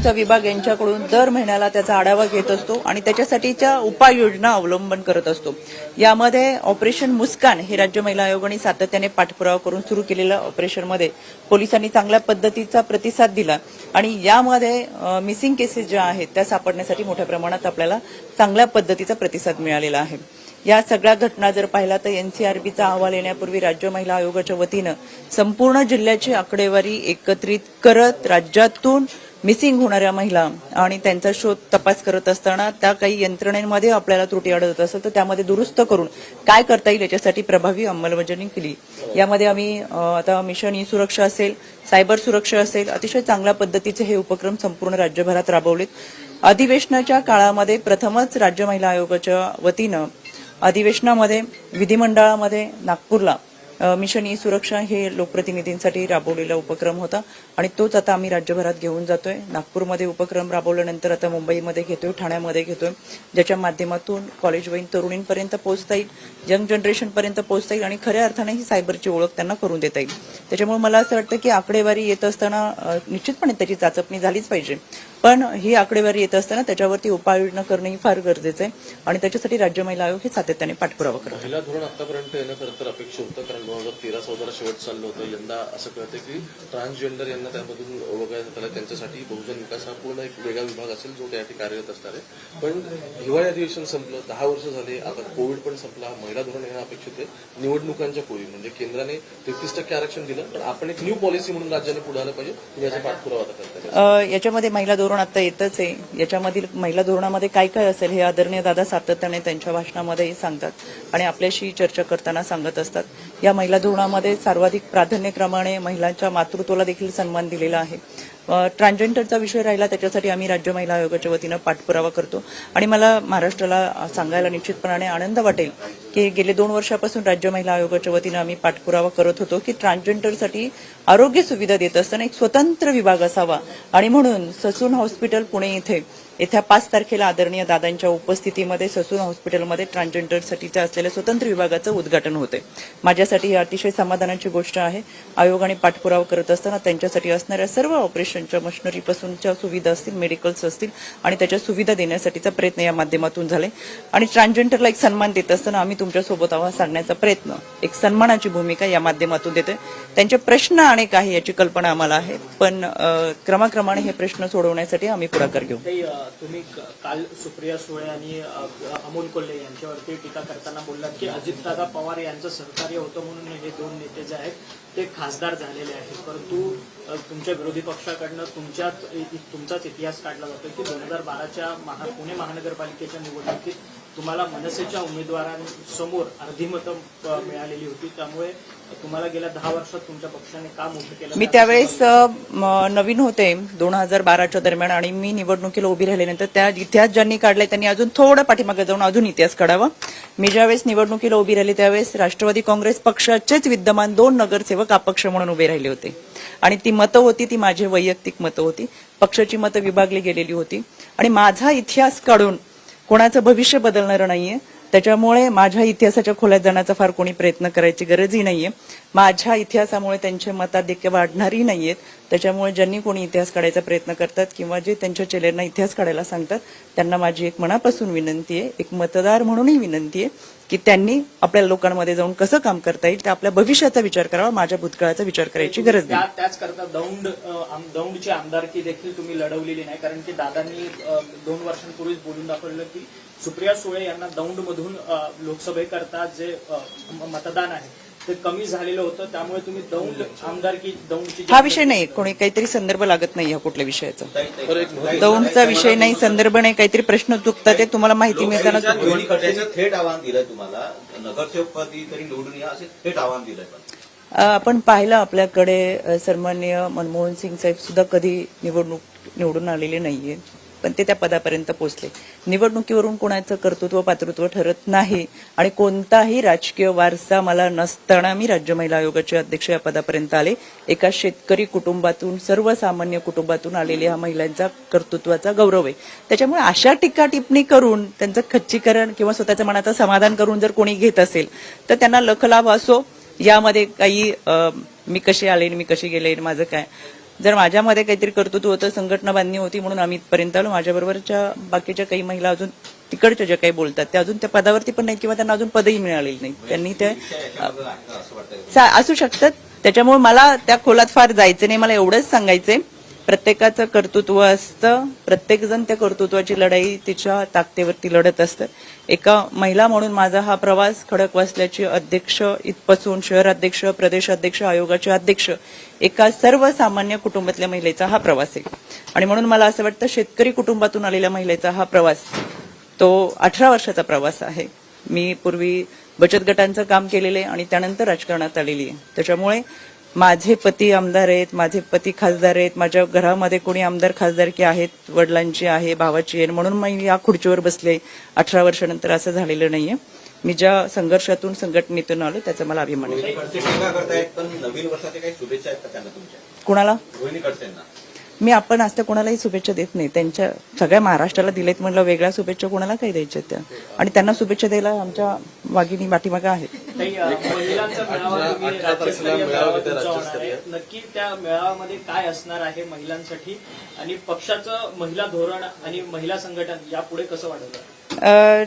मिसिंगचा विभाग यांच्याकडून दर महिन्याला त्याचा आढावा घेत असतो आणि त्याच्यासाठीच्या उपाययोजना अवलंबन करत असतो। यामध्ये ऑपरेशन मुस्कान हे राज्य महिला आयोगाने सातत्याने पाठपुरावा करून सुरू केलेल्या ऑपरेशनमध्ये पोलिसांनी चांगल्या पद्धतीचा प्रतिसाद दिला आणि यामध्ये मिसिंग केसेस ज्या आहेत त्या सापडण्यासाठी मोठ्या प्रमाणात आपल्याला चांगल्या पद्धतीचा प्रतिसाद मिळालेला आहे। या सगळ्या घटना जर पाहिला तर एनसीआरबीचा अहवाल येण्यापूर्वी राज्य महिला आयोगाच्या वतीनं संपूर्ण जिल्ह्याची आकडेवारी एकत्रित करत राज्यातून मिसिंग होणाऱ्या महिला आणि त्यांचा शोध तपास करत असताना त्या काही यंत्रणेमध्ये आपल्याला त्रुटी आढळत असेल तर त्यामध्ये दुरुस्त करून काय करता येईल याच्यासाठी प्रभावी अंमलबजावणी केली। यामध्ये आम्ही आता मिशन ई सुरक्षा असेल, सायबर सुरक्षा असेल, अतिशय चांगल्या पद्धतीचे हे उपक्रम संपूर्ण राज्यभरात राबवलेत। अधिवेशनाच्या काळामध्ये प्रथमच राज्य महिला आयोगाच्या वतीनं अधिवेशनामध्ये विधिमंडळामध्ये नागपूरला मिशन ई सुरक्षा हे लोकप्रतिनिधींसाठी राबवलेला उपक्रम होता आणि तोच आता आम्ही राज्यभरात घेऊन जातोय। नागपूरमध्ये उपक्रम राबवल्यानंतर आता मुंबईमध्ये घेतोय, ठाण्यामध्ये घेतोय, ज्याच्या माध्यमातून कॉलेज वयीन तरुणींपर्यंत पोहोचता येईल, यंग जनरेशनपर्यंत पोहोचता येईल आणि खऱ्या अर्थाने ही सायबरची ओळख त्यांना करून देता येईल। त्याच्यामुळे मला असं वाटतं की आकडेवारी येत असताना निश्चितपणे त्याची चाचपणी झालीच पाहिजे, पण ही आकडेवारी येत असताना त्याच्यावरती उपाययोजना करणंही फार गरजेचं आहे आणि त्याच्यासाठी राज्य महिला आयोग हे सातत्याने पाठपुरावा करतो। महिला धोरण आतापर्यंत येणं खरं तर अपेक्षित होतं, कारण 2013-14 शेवट चाललं होतं। यंदा असं कळतं की ट्रान्सजेंडर यांना त्यामधून वगळण्यात आलं, त्यांच्यासाठी बहुजन विकास हा पूर्ण एक वेगळा विभाग असेल जो त्या ठिकाणी कार्यरत असणार आहे। पण हिवाळी अधिवेशन संपलं, 10 वर्ष झाले, आता कोविड पण संपला, महिला धोरण येणं अपेक्षित आहे। निवडणुकांच्या पूर्वी म्हणजे केंद्राने 33% आरक्षण दिलं, पण आपण एक न्यू पॉलिसी म्हणून राज्याने पुढे आलं पाहिजे, तुम्ही याचा पाठपुरावा करताय। याच्यामध्ये महिला धोरण आता येतच आहे, याच्यामधील महिला धोरणामध्ये काय काय असेल हे आदरणीय दादा सातत्याने त्यांच्या भाषणामध्येही सांगतात आणि आपल्याशी चर्चा करताना सांगत असतात। या महिला धोरणामध्ये सर्वाधिक प्राधान्यक्रमाने महिलांच्या मातृत्वाला देखील सन्मान दिलेला आहे। ट्रान्सजेंडरचा विषय राहिला त्याच्यासाठी आम्ही राज्य महिला आयोगाच्या वतीनं पाठपुरावा करतो आणि मला महाराष्ट्राला सांगायला निश्चितपणाने आनंद वाटेल की गेले 2 वर्षापासून राज्य महिला आयोगाच्या वतीनं आम्ही पाठपुरावा करत होतो की ट्रान्सजेंडरसाठी आरोग्य सुविधा देत असताना एक स्वतंत्र विभाग असावा आणि म्हणून ससून हॉस्पिटल पुणे येत्या 5 तारखेला आदरणीय दादांच्या उपस्थितीमध्ये ससून हॉस्पिटलमध्ये ट्रान्सजेंडरसाठीच्या असलेल्या स्वतंत्र विभागाचं उद्घाटन होतंय। माझ्यासाठी ही अतिशय समाधानाची गोष्ट आहे। आयोगाने पाठपुरावा करत असताना त्यांच्यासाठी असणाऱ्या सर्व ऑपरेशनच्या मशिनरीपासूनच्या सुविधा असतील, मेडिकल्स असतील आणि त्याच्या सुविधा देण्यासाठीचा प्रयत्न या माध्यमातून झाले आणि ट्रान्सजेंडरला एक सन्मान देत असताना आम्ही तुमच्यासोबत आहोत सांगण्याचा प्रयत्न, एक सन्मानाची भूमिका या माध्यमातून देतोय। त्यांचे प्रश्न अनेक आहे याची कल्पना आम्हाला आहे, पण क्रमाक्रमाने हे प्रश्न सोडवण्यासाठी आम्ही पुढाकार घेऊ। तुम्ही काल सुप्रिया सुळे आणि अमोल कोल्हे यांच्यावरती टीका करताना बोललात की अजितदादा पवार यांचं सहकार्य होतं म्हणून हे 2 नेते जे आहेत ते खासदार झालेले आहेत, परंतु तुमच्या विरोधी पक्षाकडनं तुमचाच इतिहास काढला जातो की 2012च्या पुणे महानगरपालिकेच्या निवडणुकीत तुम्हाला मनसेच्या उमेदवारांसमोर अर्धी मतं मिळालेली होती, त्यामुळे तुम्हाला गेल्या 10 वर्षात तुमच्या पक्षाने काम उभं केलं। मी त्यावेळेस नवीन होते 2012च्या दरम्यान आणि मी निवडणुकीला उभी राहिल्यानंतर त्या इतिहास ज्यांनी काढलाय त्यांनी अजून थोडं पाठीमागे जाऊन अजून इतिहास काढावा। मी ज्यावेळेस निवडणुकीला उभी राहिली त्यावेळेस राष्ट्रवादी काँग्रेस पक्षाचेच विद्यमान 2 नगरसेवक अपक्ष म्हणून उभे राहिले होते आणि ती मतं होती ती माझी वैयक्तिक मतं होती, पक्षाची मतं विभागली गेलेली होती आणि माझा इतिहास काढून कोणाचं भविष्य बदलणारं नाहीये। त्याच्यामुळे माझ्या इतिहासाच्या खोल्यात जाण्याचा फार कोणी प्रयत्न करायची गरजही नाहीये। माझ्या इतिहासामुळे त्यांचे मताधिक्य वाढणारही नाहीयेत। त्याच्यामुळे ज्यांनी कोणी इतिहास काढायचा प्रयत्न करतात किंवा जे त्यांच्या चेहऱ्यांना इतिहास काढायला सांगतात त्यांना माझी एक मनापासून विनंती आहे, एक मतदार म्हणूनही विनंती आहे की त्यांनी आपल्या लोकांमध्ये जाऊन कसं काम करता येईल, त्या आपल्या भविष्याचा विचार करावा, माझ्या भूतकाळाचा विचार करायची गरज नाही। त्याच करता दौंडची आमदारकी देखील तुम्ही लढवलेली नाही, कारण की दादांनी 2 वर्षांपूर्वीच बोलून दाखवलं की सुप्रिया सुळे यांना दौंडमधून लोकसभेकरता जे मतदान आहे ते कमी झालेलं होतं, त्यामुळे तुम्ही दौंडची हा विषय नाही, कोणी काहीतरी संदर्भ लागत नाही या कुठल्या विषयाचा, दौंडचा विषय नाही, संदर्भ नाही, काहीतरी प्रश्न चुकतात ते तुम्हाला माहिती मिळताना थेट आव्हान दिलंय तुम्हाला, नगरसेवकपदी तरी निवडून या असे थेट आव्हान दिलंय। आपण पाहिलं आपल्याकडे सन्माननीय मनमोहन सिंग साहेब सुद्धा कधी निवडून आलेले नाहीये, पण ते त्या पदापर्यंत पोहोचले। निवडणुकीवरून कोणाचं कर्तृत्व पात्रत्व ठरत नाही आणि कोणताही राजकीय वारसा मला नसताना मी राज्य महिला आयोगाचे अध्यक्ष या पदापर्यंत आले। एका शेतकरी कुटुंबातून, सर्वसामान्य कुटुंबातून आलेल्या महिलांचा कर्तृत्वाचा गौरव आहे। त्याच्यामुळे अशा टीका टिप्पणी करून त्यांचं खच्चीकरण किंवा स्वतःच्या मनाचं समाधान करून जर कोणी घेत असेल तर त्यांना लखलाभ असो। यामध्ये काही मी कशी आले, मी कशी गेले, माझं काय, जर माझ्यामध्ये काहीतरी कर्तृत्व होतं, संघटना बांधणी होती म्हणून आम्ही इथपर्यंत आलो. माझ्याबरोबरच्या बाकीच्या काही महिला अजून तिकडच्या ज्या काही बोलतात त्या अजून त्या पदावरती पण नाही किंवा त्यांना अजून पदही मिळालेली नाही. त्यांनी ते असू शकतात. त्याच्यामुळे मला त्या खोलात फार जायचं नाही. मला एवढंच सांगायचंय, प्रत्येकाचं कर्तृत्व असतं, प्रत्येकजण त्या कर्तृत्वाची लढाई तिच्या ताकदीवरती लढत असतं. एका महिला म्हणून माझा हा प्रवास खडकवासल्याची अध्यक्ष इथपासून शहराध्यक्ष, प्रदेशाध्यक्ष, आयोगाचे अध्यक्ष, एका सर्वसामान्य कुटुंबातल्या महिलेचा हा प्रवास आहे. आणि म्हणून मला असं वाटतं शेतकरी कुटुंबातून आलेल्या महिलेचा हा प्रवास तो 18 वर्षाचा प्रवास आहे. मी पूर्वी बचत गटांचं काम केलेलं आहे आणि त्यानंतर राजकारणात आलेली आहे. त्याच्यामुळे माझे पती आमदार आहेत, माझे पती खासदार आहेत, माझ्या घरामध्ये कोणी आमदार खासदारकी आहेत, वडिलांची आहे, भावाची आहे, म्हणून मी या खुर्चीवर बसले. 18 वर्षानंतर असं झालेलं नाहीये. मी ज्या संघर्षातून संघटनेतून आलो त्याचा मला अभिमान आहे. टीका करतायत, पण नवीन वर्षाच्या काही शुभेच्छा आहेत का त्यांना तुमच्या? कुणाला? रोहिणी खडसेंना. मी आपण आज तर कोणालाही शुभेच्छा देत नाही. त्यांच्या सगळ्या महाराष्ट्राला दिलेत म्हणलं, वेगळ्या शुभेच्छा कोणाला काही द्यायच्या त्या, आणि त्यांना शुभेच्छा द्यायला आमच्या वाघिणी पाठीमागे आहेत. महिलांचा मेळावा तुम्ही राज्यस्तरीय मेळावा तुमचा होणार आहे. नक्की त्या मेळाव्यामध्ये काय असणार आहे महिलांसाठी, आणि पक्षाचं महिला धोरण आणि महिला संघटन यापुढे कसं वाढवलं?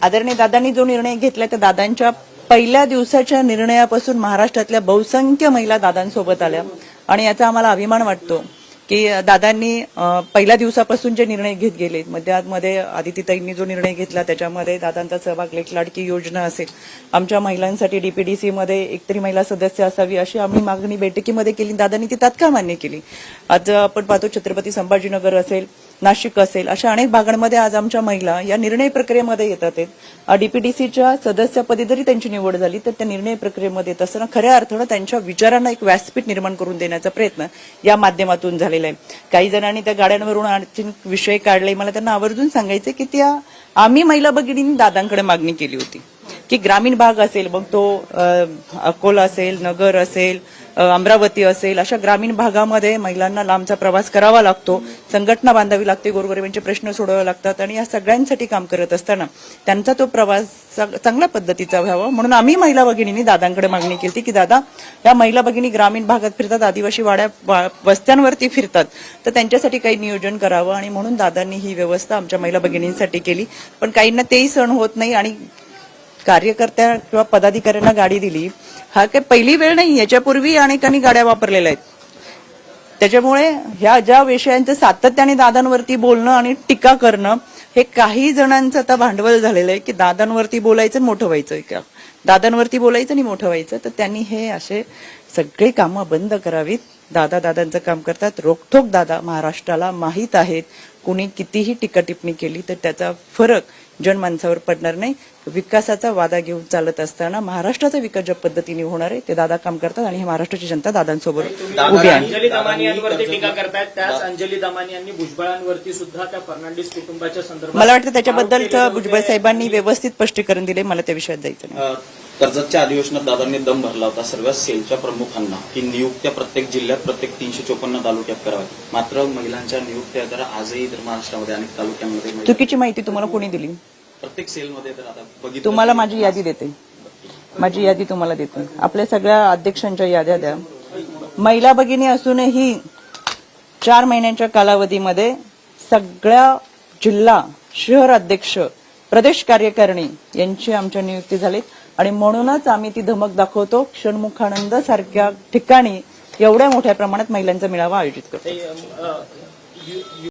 आदरणीय दादांनी जो निर्णय घेतला त्या दादांच्या पहिल्या दिवसाच्या निर्णयापासून महाराष्ट्रातल्या बहुसंख्य महिला दादांसोबत आल्या आणि याचा आम्हाला अभिमान वाटतो की दादांनी पहिल्या दिवसापासून जे निर्णय घेत गेले. मध्ये आदितीताईंनी जो निर्णय घेतला त्याच्यामध्ये दादांचा सहभाग, लेक लाडकी योजना असेल, आमच्या महिलांसाठी डीपीडीसी मध्ये एकतरी महिला सदस्य असावी अशी आम्ही मागणी बैठकीमध्ये केली. दादांनी ती तात्काळ मान्य केली. आज आपण पाहतो छत्रपती संभाजीनगर असेल, नाशिक असेल, अशा अनेक भागांमध्ये आज आमच्या महिला या निर्णय प्रक्रियेमध्ये येतात. डीपीडीसीच्या सदस्यपदी जरी त्यांची निवड झाली तर त्या निर्णय प्रक्रियेमध्ये येत असताना खऱ्या अर्थानं त्यांच्या विचारांना एक व्यासपीठ निर्माण करून देण्याचा प्रयत्न या माध्यमातून झालेला आहे. काही जणांनी त्या गाड्यांवरून आणखी विषय काढले. मला त्यांना आवर्जून सांगायचे की त्या आम्ही महिला भगिनींनी दादांकडे मागणी केली होती की ग्रामीण भाग असेल, मग तो अकोला असेल, नगर असेल, अमरावती असेल, अशा ग्रामीण भागामध्ये महिलांना लांबचा प्रवास करावा लागतो, संघटना बांधावी लागते, गोरगरिबांचे प्रश्न सोडवावे लागतात, आणि या सगळ्यांसाठी काम करत असताना त्यांचा तो प्रवास चांगल्या पद्धतीचा व्हावा म्हणून आम्ही महिला भगिनींनी दादांकडे मागणी केली की दादा, या महिला भगिनी ग्रामीण भागात फिरतात, आदिवासी वाड्या वस्त्यांवरती फिरतात, तर त्यांच्यासाठी काही नियोजन करावं, आणि म्हणून दादांनी ही व्यवस्था आमच्या महिला भगिनींसाठी केली. पण काहींना तेही सहन होत नाही आणि कार्यकर्त्या किंवा पदाधिकाऱ्यांना गाडी दिली. हा काही पहिली वेळ नाही, याच्यापूर्वी अनेकांनी गाड्या वापरलेल्या आहेत. त्याच्यामुळे ह्या ज्या विषयांचं सातत्याने दादांवरती बोलणं आणि टीका करणं हे काही जणांचं आता भांडवल झालेलं आहे की दादांवरती बोलायचं मोठं व्हायचं का, दादांवरती बोलायचं आणि मोठं व्हायचं. तर त्यांनी हे असे सगळे कामं बंद करावीत. दादांचं काम करतात, रोखठोक दादा महाराष्ट्राला माहीत आहेत. कुणी कितीही टीका टिप्पणी केली तर त्याचा फरक जनमानसावर पडणार नाही. विकासाचा वादा घेऊन चालत असताना महाराष्ट्राचा विकास ज्या पद्धतीने होणार आहे ते दादा काम करतात आणि हे महाराष्ट्राची जनता दादांसोबत उभी आहे. अंजली दमानियांवरती टीका करतायत, त्याच अंजली दमानियांनी भुजबळांवरती सुद्धा त्या फर्नांडिस कुटुंबाच्या संदर्भात मला वाटतं त्याच्याबद्दलचं भुजबळ साहेबांनी व्यवस्थित स्पष्टीकरण दिले. मला त्या विषयात जायचं नाही. कर्जतच्या अधिवेशनात दादांनी दम भरला होता सर्व सेलच्या प्रमुखांना की नियुक्त्या प्रत्येक जिल्ह्यात प्रत्येक 354 तालुक्यात कराव्या. मात्र महिलांच्या नियुक्त्या तर आजही तर महाराष्ट्रामध्ये अनेक तालुक्यांमध्ये चुकीची माहिती तुम्हाला कोणी दिली? प्रत्येक सेलमध्ये तर आता बघितलं तुम्हाला माझी यादी देते, माझी यादी तुम्हाला देते. आपल्या सगळ्या अध्यक्षांच्या याद्या द्या. महिला भगिनी असूनही 4 महिन्यांच्या कालावधीमध्ये सगळ्या जिल्हा, शहर अध्यक्ष, प्रदेश कार्यकारिणी यांची आमच्या नियुक्ती झाली आणि म्हणूनच आम्ही ती धमक दाखवतो. क्षणमुखानंद सारख्या ठिकाणी एवढ्या मोठ्या प्रमाणात महिलांचा मेळावा आयोजित करतो.